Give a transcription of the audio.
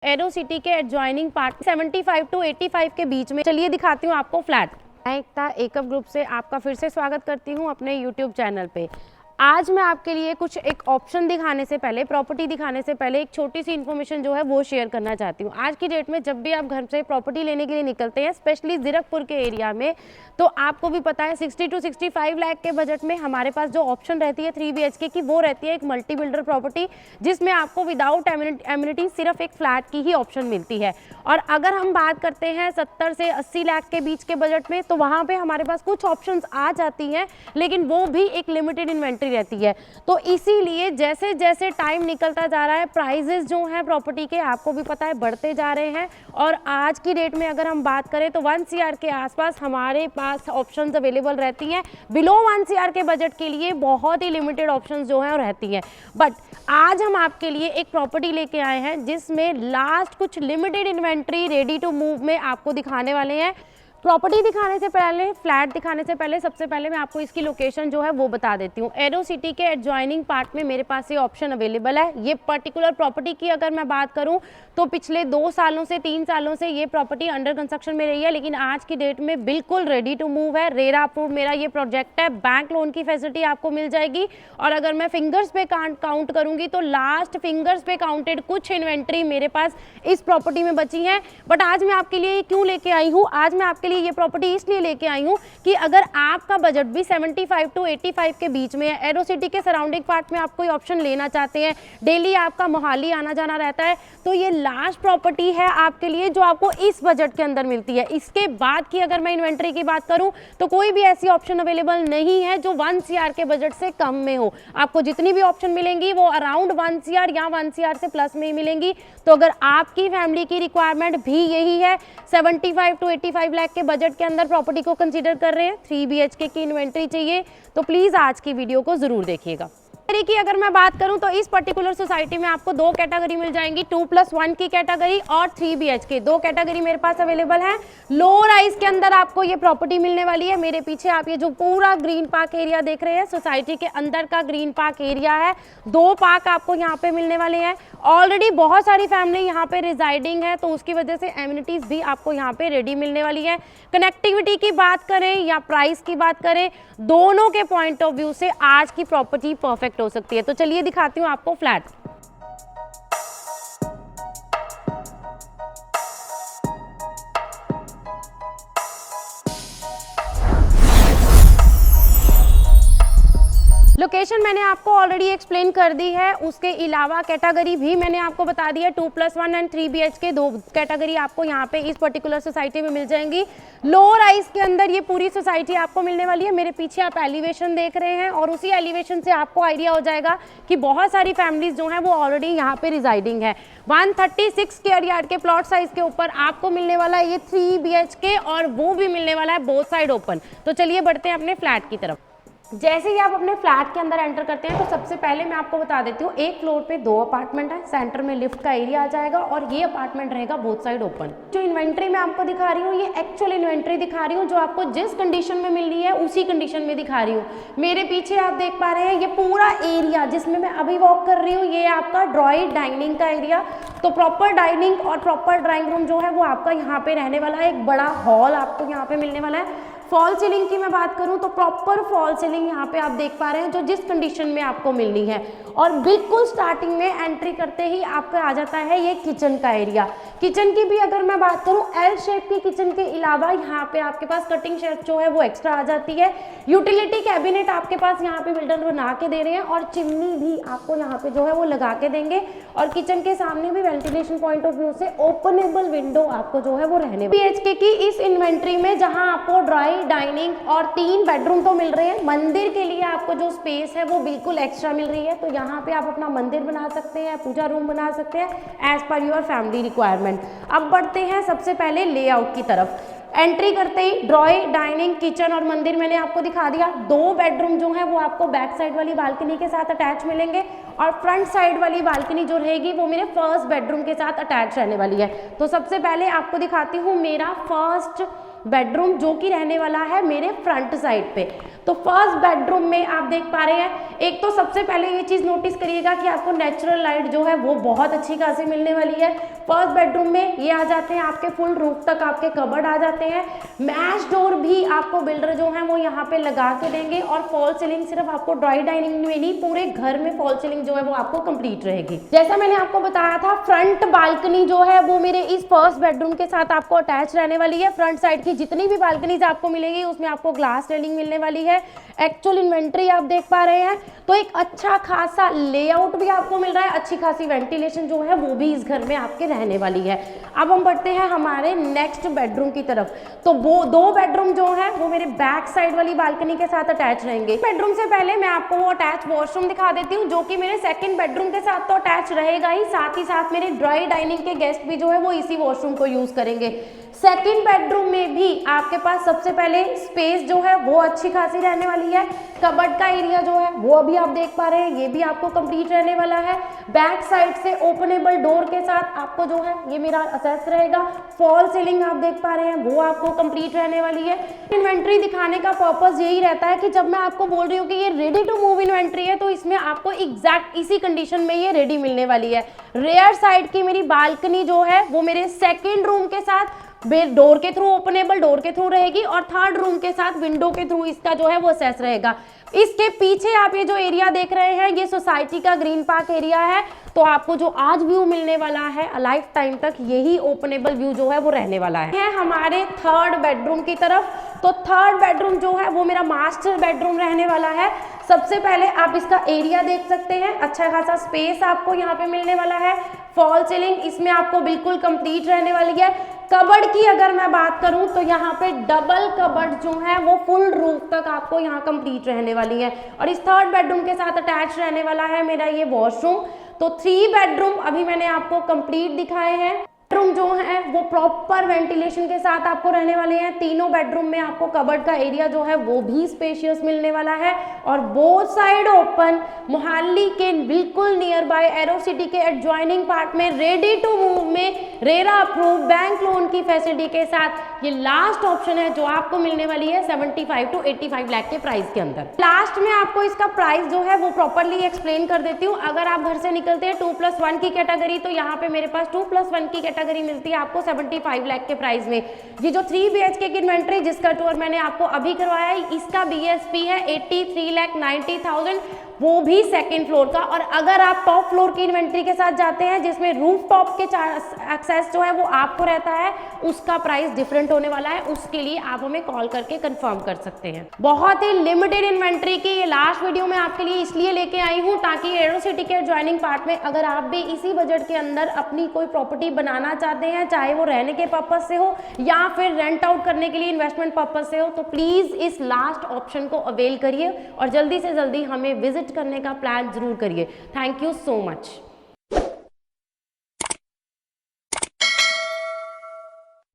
Arrow city के adjoining part 75 to 85 के बीच में। चलिए दिखाती हूँ आपको फ्लैट। मैं एकता एकअप ग्रुप से आपका फिर से स्वागत करती हूँ अपने यूट्यूब चैनल पे। आज मैं आपके लिए कुछ एक ऑप्शन दिखाने से पहले, प्रॉपर्टी दिखाने से पहले एक छोटी सी इन्फॉर्मेशन जो है वो शेयर करना चाहती हूँ। आज की डेट में जब भी आप घर से प्रॉपर्टी लेने के लिए निकलते हैं, स्पेशली जीरकपुर के एरिया में, तो आपको भी पता है 60 टू 65 लाख के बजट में हमारे पास जो ऑप्शन रहती है 3 BHK की, वो रहती है एक मल्टी बिल्डर प्रॉपर्टी, जिसमें आपको विदाउट एमिनिटी सिर्फ एक फ्लैट की ही ऑप्शन मिलती है। और अगर हम बात करते हैं 70 से 80 लाख के बीच के बजट में, तो वहाँ पे हमारे पास कुछ ऑप्शंस आ जाती हैं, लेकिन वो भी एक लिमिटेड इन्वेंट्री रहती है। तो इसीलिए जैसे जैसे टाइम निकलता जा रहा है, प्राइजेस जो हैं प्रॉपर्टी के, आपको भी पता है, बढ़ते जा रहे हैं। और आज की डेट में अगर हम बात करें तो 1 CR के आसपास हमारे पास ऑप्शंस अवेलेबल रहती हैं। बिलो 1 CR के बजट के लिए बहुत ही लिमिटेड ऑप्शंस जो हैं रहती हैं। बट आज हम आपके लिए एक प्रॉपर्टी लेके आए हैं जिसमें लास्ट कुछ limited inventory ready to move में आपको दिखाने वाले हैं। प्रॉपर्टी दिखाने से पहले, फ्लैट दिखाने से पहले, सबसे पहले मैं आपको इसकी लोकेशन जो है वो बता देती हूँ। एरो सिटी के एडजॉइनिंग पार्ट में मेरे पास ये ऑप्शन अवेलेबल है। ये पर्टिकुलर प्रॉपर्टी की अगर मैं बात करूँ तो पिछले 2 सालों से 3 सालों से ये प्रॉपर्टी अंडर कंस्ट्रक्शन में रही है, लेकिन आज की डेट में बिल्कुल रेडी टू मूव है। रेरा अप्रूव्ड मेरा ये प्रोजेक्ट है। बैंक लोन की फैसिलिटी आपको मिल जाएगी। और अगर मैं फिंगर्स पे काउंट करूंगी तो लास्ट फिंगर्स पे काउंटेड कुछ इन्वेंट्री मेरे पास इस प्रॉपर्टी में बची है। बट आज मैं आपके लिए क्यों लेके आई हूँ, आज मैं आपके लिए ये प्रॉपर्टी इसलिए लेके आई हूँ कि अगर आपका बजट भी 75 टू 85 के बीच में है, एरो सिटी के सराउंडिंग पार्ट में आप कोई ऑप्शन लेना चाहते हैं, डेली आपका मोहाली आना जाना रहता है, तो ये लास्ट प्रॉपर्टी है आपके लिए जो आपको इस बजट के अंदर मिलती है। इसके बाद की अगर मैं इन्वेंट्री की बात करूं तो कोई भी ऐसी ऑप्शन अवेलेबल नहीं है जो 1 CR के बजट से कम में हो। आपको जितनी भी ऑप्शन मिलेंगी वो अराउंड 1 CR या 1 CR से प्लस में ही मिलेंगी। तो अगर आपकी फैमिली की रिक्वायरमेंट भी यही है, 75 टू 85 लाख के बजट के अंदर प्रॉपर्टी को कंसीडर कर रहे हैं, 3 BHK की इन्वेंट्री चाहिए, तो प्लीज आज की वीडियो को जरूर देखिएगा। की अगर मैं बात करूं तो इस पर्टिकुलर सोसाइटी में आपको 2 कैटेगरी मिल जाएंगी, 2+1 की कैटेगरी और 3 BHK। 2 कैटेगरी मेरे पास अवेलेबल है। लो राइज के अंदर आपको ये प्रॉपर्टी मिलने वाली है। मेरे पीछे आप ये जो पूरा ग्रीन पार्क एरिया देख रहे हैं, सोसाइटी के अंदर का ग्रीन पार्क एरिया है। 2 पार्क आपको यहाँ पे मिलने वाले हैं। ऑलरेडी बहुत सारी फैमिली यहाँ पे रिजाइडिंग है, तो उसकी वजह से एमिनिटीज भी आपको यहाँ पे रेडी मिलने वाली है। कनेक्टिविटी की बात करें या प्राइस की बात करें, दोनों के पॉइंट ऑफ व्यू से आज की प्रॉपर्टी परफेक्ट हो सकती है। तो चलिए दिखाती हूँ आपको फ्लैट। लोकेशन मैंने आपको ऑलरेडी एक्सप्लेन कर दी है। उसके अलावा कैटेगरी भी मैंने आपको बता दी है। 2+1 एंड 3 BHK 2 कैटेगरी आपको यहाँ पे इस पर्टिकुलर सोसाइटी में मिल जाएंगी। लो राइज के अंदर ये पूरी सोसाइटी आपको मिलने वाली है। मेरे पीछे आप एलिवेशन देख रहे हैं और उसी एलिवेशन से आपको आइडिया हो जाएगा कि बहुत सारी फैमिलीज जो हैं वो ऑलरेडी यहाँ पे रिजाइडिंग है। 136 स्क्वायर यार्ड के प्लॉट साइज के ऊपर आपको मिलने वाला है ये 3 BHK, और वो भी मिलने वाला है बोथ साइड ओपन। तो चलिए बढ़ते हैं अपने फ्लैट की तरफ। जैसे ही आप अपने फ्लैट के अंदर एंटर करते हैं तो सबसे पहले मैं आपको बता देती हूँ, एक फ्लोर पे 2 अपार्टमेंट है, सेंटर में लिफ्ट का एरिया आ जाएगा और ये अपार्टमेंट रहेगा बोथ साइड ओपन। जो इन्वेंट्री मैं आपको दिखा रही हूँ ये एक्चुअल इन्वेंट्री दिखा रही हूँ, जो आपको जिस कंडीशन में मिल रही है उसी कंडीशन में दिखा रही हूँ। मेरे पीछे आप देख पा रहे हैं ये पूरा एरिया जिसमें मैं अभी वॉक कर रही हूँ, ये आपका ड्रॉइंग डाइनिंग का एरिया। तो प्रॉपर डाइनिंग और प्रॉपर ड्राइंग रूम जो है वो आपका यहाँ पे रहने वाला है। एक बड़ा हॉल आपको यहाँ पे मिलने वाला है। फॉल सीलिंग की मैं बात करूं तो प्रॉपर फॉल सीलिंग यहाँ पे आप देख पा रहे हैं जो जिस कंडीशन में आपको मिलनी है। और बिल्कुल स्टार्टिंग में एंट्री करते ही आपको आ जाता है ये किचन का एरिया। किचन की भी अगर मैं बात करूं, L शेप की किचन के अलावा यहाँ पे आपके पास कटिंग शेल्फ जो है वो एक्स्ट्रा आ जाती है। यूटिलिटी कैबिनेट आपके पास यहाँ पे बिल्डर बना के दे रहे हैं और चिमनी भी आपको यहाँ पे जो है वो लगा के देंगे। और किचन के सामने भी वेंटिलेशन पॉइंट ऑफ व्यू से ओपनेबल विंडो आपको जो है वो रहने वाली है। BHK की इस इन्वेंट्री में जहाँ आपको ड्राई डाइनिंग और 3 बेडरूम तो मिल रहे हैं, मंदिर के लिए आपको जो स्पेस है वो बिल्कुल एक्स्ट्रा मिल रही है। तो यहाँ पे आप अपना मंदिर बना सकते हैं, पूजा रूम बना सकते हैं as per your family requirement. अब बढ़ते हैं सबसे पहले लेआउट की तरफ। एंट्री करते ही ड्रॉई डाइनिंग किचन और मंदिर मैंने आपको दिखा दिया। 2 बेडरूम जो है वो आपको बैक साइड वाली बालकनी के साथ अटैच मिलेंगे और फ्रंट साइड वाली बालकनी जो रहेगी वो मेरे फर्स्ट बेडरूम के साथ अटैच रहने वाली है। तो सबसे पहले आपको दिखाती हूँ मेरा फर्स्ट बेडरूम जो कि रहने वाला है मेरे फ्रंट साइड पे। तो फर्स्ट बेडरूम में आप देख पा रहे हैं, एक तो सबसे पहले ये चीज़ नोटिस करिएगा कि आपको नेचुरल लाइट जो है वो बहुत अच्छी खासी मिलने वाली है। फर्स्ट बेडरूम में ये आ जाते हैं आपके फुल रूफ तक आपके कबर्ड आ जाते हैं। मैश डोर भी आपको बिल्डर जो है वो यहाँ पे लगा के देंगे और फॉल सीलिंग सिर्फ आपको ड्राई डाइनिंग में नहीं, पूरे घर में फॉल सीलिंग जो है वो आपको कंप्लीट रहेगी। जैसा मैंने आपको बताया था, फ्रंट बालकनी जो है वो मेरे इस फर्स्ट बेडरूम के साथ आपको अटैच रहने वाली है। फ्रंट साइड जितनी भी बालकनीज आपको मिलेगी उसमें आपको ग्लास रेलिंग मिलने वाली है। एक्चुअल इन्वेंट्री आप देख पा रहे हैं, तो एक अच्छा खासा लेआउट भी आपको मिल रहा है, अच्छी खासी वेंटिलेशन जो है वो भी इस घर में आपके रहने वाली है। अब हम बढ़ते हैं हमारे नेक्स्ट बेडरूम की तरफ। तो वो दो बेडरूम जो है वो मेरे बैक साइड वाली बालकनी के साथ अटैच रहेंगे। बेडरूम से पहले मैं आपको वो अटैच वॉशरूम दिखा देती हूँ जो कि मेरे सेकंड बेडरूम के साथ तो अटैच रहेगा ही साथ मेरे ड्राई डाइनिंग के गेस्ट भी जो है वो इसी वॉशरूम को यूज करेंगे। सेकंड बेडरूम में भी आपके पास सबसे पहले स्पेस जो है वो अच्छी खासी रहने वाली है। कबर्ड का एरिया जो है वो अभी आप देख पा रहे हैं, ये भी आपको कंप्लीट रहने वाला है। बैक साइड से ओपनेबल डोर के साथ आपको जो है ये मेरा असेस रहेगा। फॉल सीलिंग आप देख पा रहे हैं वो आपको कंप्लीट रहने वाली है। इन्वेंट्री दिखाने का पर्पस यही रहता है कि जब मैं आपको बोल रही हूँ कि ये रेडी टू मूव इन्वेंट्री है, तो इसमें आपको एग्जैक्ट इसी कंडीशन में ये रेडी मिलने वाली है। रेयर साइड की मेरी बालकनी जो है वो मेरे सेकेंड रूम के साथ डोर के थ्रू, ओपनेबल डोर के थ्रू रहेगी और थर्ड रूम के साथ विंडो के थ्रू इसका जो है वो असेस रहेगा। इसके पीछे आप ये जो एरिया देख रहे हैं ये सोसाइटी का ग्रीन पार्क एरिया है। तो आपको जो आज व्यू मिलने वाला है लाइफ टाइम तक यही ओपनेबल व्यू जो है वो रहने वाला है। हमारे थर्ड बेडरूम की तरफ, तो थर्ड बेडरूम जो है वो मेरा मास्टर बेडरूम रहने वाला है। सबसे पहले आप इसका एरिया देख सकते हैं, अच्छा खासा स्पेस आपको यहाँ पे मिलने वाला है। फॉल सीलिंग इसमें आपको बिल्कुल कंप्लीट रहने वाली है। कबर्ड की अगर मैं बात करूं तो यहाँ पे डबल कबर्ड जो है वो फुल रूफ तक आपको यहाँ कंप्लीट रहने वाली है। और इस थर्ड बेडरूम के साथ अटैच रहने वाला है मेरा ये वॉशरूम। तो 3 बेडरूम अभी मैंने आपको कंप्लीट दिखाए हैं। बेडरूम जो है वो प्रॉपर वेंटिलेशन के साथ आपको रहने वाले हैं। तीनों बेडरूम में आपको कबर्ड का एरिया जो है वो भी स्पेशियस मिलने वाला है और बोथ साइड ओपन, मोहाली के बिल्कुल नियर बाय एरो सिटी के एडजॉइनिंग पार्ट में रेडी टू मूव में रेरा अप्रूव बैंक लोन की फैसिलिटी के साथ ये लास्ट ऑप्शन है जो आपको मिलने वाली है 75 to 85 लाख के प्राइस के अंदर। लास्ट में आपको इसका प्राइस जो है वो प्रॉपरली एक्सप्लेन कर देती हूँ। अगर आप घर से निकलते हैं 2+1 की कैटेगरी, तो यहाँ पे मेरे पास 2+1 की कैटेगरी मिलती है आपको 75 लाख के प्राइस में। ये जो 3 BHK की इन्वेंट्री जिसका टूर मैंने आपको अभी करवाया है, इसका BSP है 83,90,000, वो भी सेकंड फ्लोर का। और अगर आप टॉप फ्लोर की इन्वेंट्री के साथ जाते हैं जिसमें रूफ टॉप के एक्सेस जो है वो आपको रहता है, उसका प्राइस डिफरेंट होने वाला है। उसके लिए आप हमें कॉल करके कंफर्म कर सकते हैं। बहुत ही लिमिटेड इन्वेंट्री की ये लास्ट वीडियो मैं आपके लिए इसलिए लेके आई हूँ ताकि एरो सिटी के एडजॉइनिंग पार्ट में अगर आप भी इसी बजट के अंदर अपनी कोई प्रॉपर्टी बनाना चाहते हैं, चाहे वो रहने के पर्पज से हो या फिर रेंट आउट करने के लिए इन्वेस्टमेंट पर्पज से हो, तो प्लीज इस लास्ट ऑप्शन को अवेल करिए और जल्दी से जल्दी हमें विजिट करने का प्लान जरूर करिए। Thank you so much.